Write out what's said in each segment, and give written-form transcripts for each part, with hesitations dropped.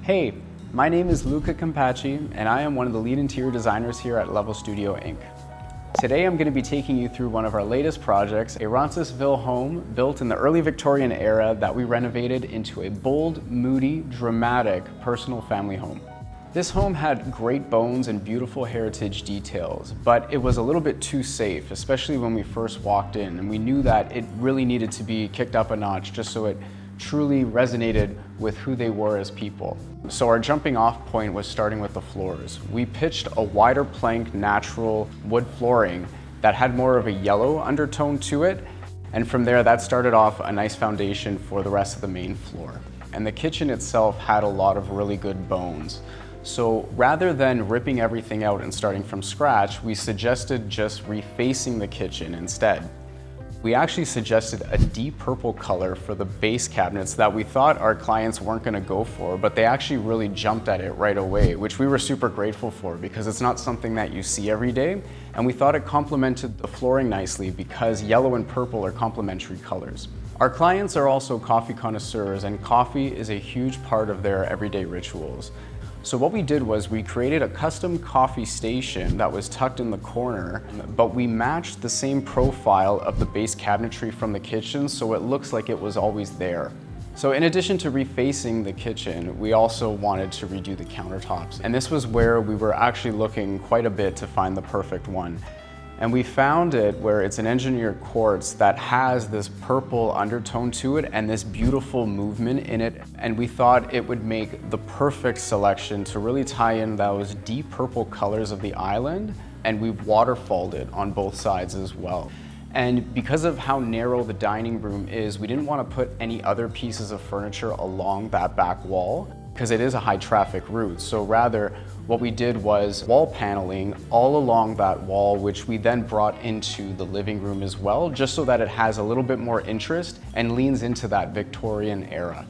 Hey, my name is Luca Campacci, and I am one of the lead interior designers here at Level Studio Inc. Today I'm going to be taking you through one of our latest projects, a Roncesvalles home built in the early Victorian era that we renovated into a bold, moody, dramatic personal family home. This home had great bones and beautiful heritage details, but it was a little bit too safe, especially when we first walked in, and we knew that it really needed to be kicked up a notch just so it truly resonated with who they were as people. So our jumping off point was starting with the floors. We pitched a wider plank natural wood flooring that had more of a yellow undertone to it, and from there that started off a nice foundation for the rest of the main floor. And the kitchen itself had a lot of really good bones. So rather than ripping everything out and starting from scratch, we suggested just refacing the kitchen instead. We actually suggested a deep purple color for the base cabinets that we thought our clients weren't going to go for, but they actually really jumped at it right away, which we were super grateful for because it's not something that you see every day. And we thought it complemented the flooring nicely because yellow and purple are complementary colors. Our clients are also coffee connoisseurs, and coffee is a huge part of their everyday rituals. So what we did was we created a custom coffee station that was tucked in the corner, but we matched the same profile of the base cabinetry from the kitchen so it looks like it was always there. So in addition to refacing the kitchen, we also wanted to redo the countertops. And this was where we were actually looking quite a bit to find the perfect one. And we found it where it's an engineered quartz that has this purple undertone to it and this beautiful movement in it. And we thought it would make the perfect selection to really tie in those deep purple colors of the island. And we've waterfalled it on both sides as well. And because of how narrow the dining room is, we didn't want to put any other pieces of furniture along that back wall because it is a high traffic route. So rather, what we did was wall paneling all along that wall, which we then brought into the living room as well, just so that it has a little bit more interest and leans into that Victorian era.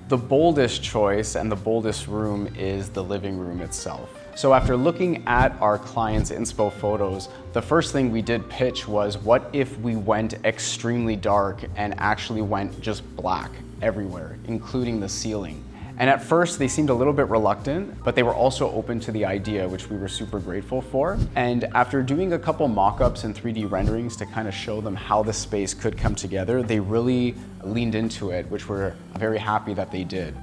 The boldest choice and the boldest room is the living room itself. So after looking at our clients' inspo photos, the first thing we did pitch was, what if we went extremely dark and actually went just black everywhere, including the ceiling? And at first they seemed a little bit reluctant, but they were also open to the idea, which we were super grateful for. And after doing a couple mock-ups and 3D renderings to kind of show them how the space could come together, they really leaned into it, which we're very happy that they did.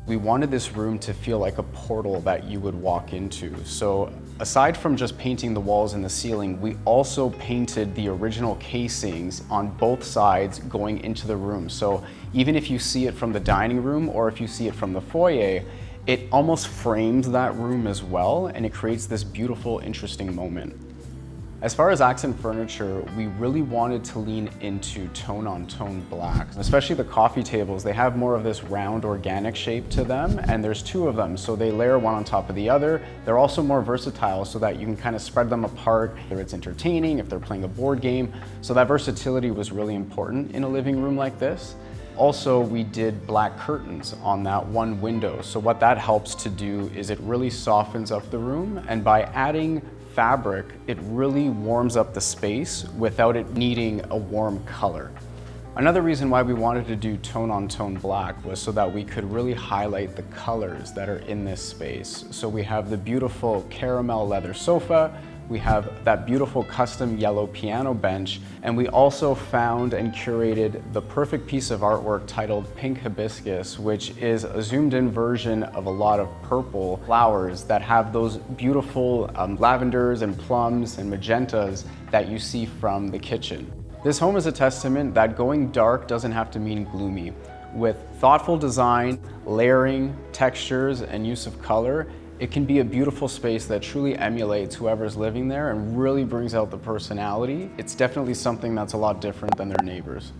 We wanted this room to feel like a portal that you would walk into. So aside from just painting the walls and the ceiling, we also painted the original casings on both sides going into the room. So even if you see it from the dining room or if you see it from the foyer, it almost frames that room as well, and it creates this beautiful, interesting moment. As far as accent furniture, we really wanted to lean into tone-on-tone black. Especially the coffee tables, they have more of this round organic shape to them, and there's two of them, so they layer one on top of the other. They're also more versatile so that you can kind of spread them apart, whether it's entertaining, if they're playing a board game. So that versatility was really important in a living room like this. Also, we did black curtains on that one window. So what that helps to do is it really softens up the room, and by adding fabric, it really warms up the space without it needing a warm color. Another reason why we wanted to do tone-on-tone black was so that we could really highlight the colors that are in this space. So we have the beautiful caramel leather sofa, we have that beautiful custom yellow piano bench, and we also found and curated the perfect piece of artwork titled Pink Hibiscus, which is a zoomed in version of a lot of purple flowers that have those beautiful lavenders and plums and magentas that you see from the kitchen. This home is a testament that going dark doesn't have to mean gloomy. With thoughtful design, layering, textures, and use of color, it can be a beautiful space that truly emulates whoever's living there and really brings out the personality. It's definitely something that's a lot different than their neighbors.